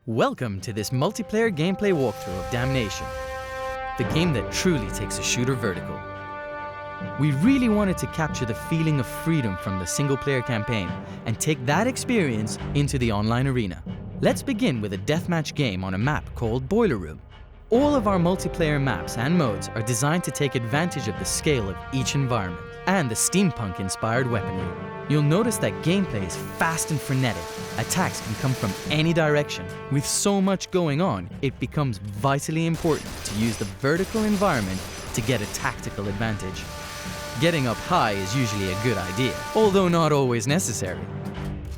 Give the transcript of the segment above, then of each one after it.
Welcome to this multiplayer gameplay walkthrough of Damnation, the game that truly takes a shooter vertical. We really wanted to capture the feeling of freedom from the single-player campaign and take that experience into the online arena. Let's begin with a deathmatch game on a map called Boiler Room. All of our multiplayer maps and modes are designed to take advantage of the scale of each environment and the steampunk-inspired weaponry. You'll notice that gameplay is fast and frenetic. Attacks can come from any direction. With so much going on, it becomes vitally important to use the vertical environment to get a tactical advantage. Getting up high is usually a good idea, although not always necessary.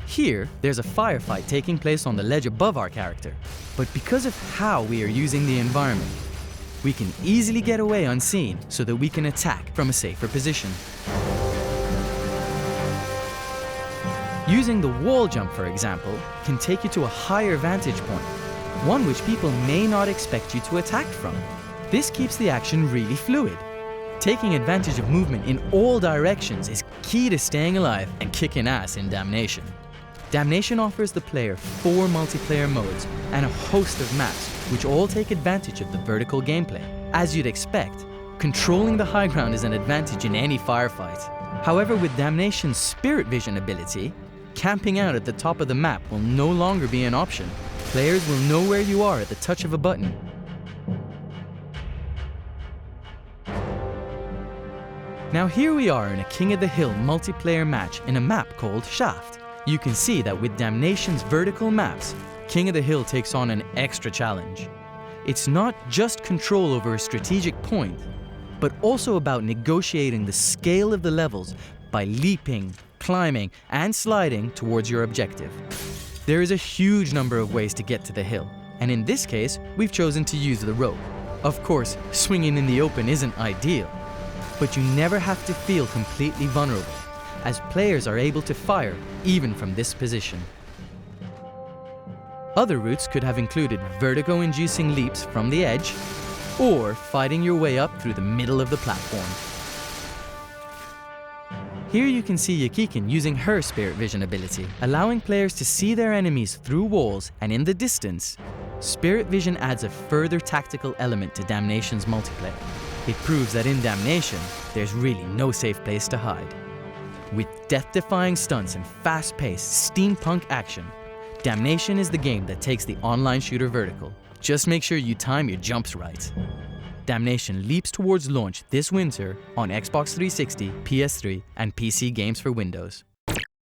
Here, there's a firefight taking place on the ledge above our character, but because of how we are using the environment, we can easily get away unseen so that we can attack from a safer position. Using the wall jump, for example, can take you to a higher vantage point, one which people may not expect you to attack from. This keeps the action really fluid. Taking advantage of movement in all directions is key to staying alive and kicking ass in Damnation. Damnation offers the player 4 multiplayer modes and a host of maps which all take advantage of the vertical gameplay. As you'd expect, controlling the high ground is an advantage in any firefight. However, with Damnation's Spirit Vision ability, camping out at the top of the map will no longer be an option. Players will know where you are at the touch of a button. Now here we are in a King of the Hill multiplayer match in a map called Shaft. You can see that with Damnation's vertical maps, King of the Hill takes on an extra challenge. It's not just control over a strategic point, but also about negotiating the scale of the levels by leaping, climbing, and sliding towards your objective. There is a huge number of ways to get to the hill, and in this case, we've chosen to use the rope. Of course, swinging in the open isn't ideal, but you never have to feel completely vulnerable, as players are able to fire even from this position. Other routes could have included vertigo-inducing leaps from the edge, or fighting your way up through the middle of the platform. Here you can see Yakikin using her Spirit Vision ability, allowing players to see their enemies through walls and in the distance. Spirit Vision adds a further tactical element to Damnation's multiplayer. It proves that in Damnation, there's really no safe place to hide. With death-defying stunts and fast-paced steampunk action, Damnation is the game that takes the online shooter vertical. Just make sure you time your jumps right. Damnation leaps towards launch this winter on Xbox 360, PS3, and PC games for Windows.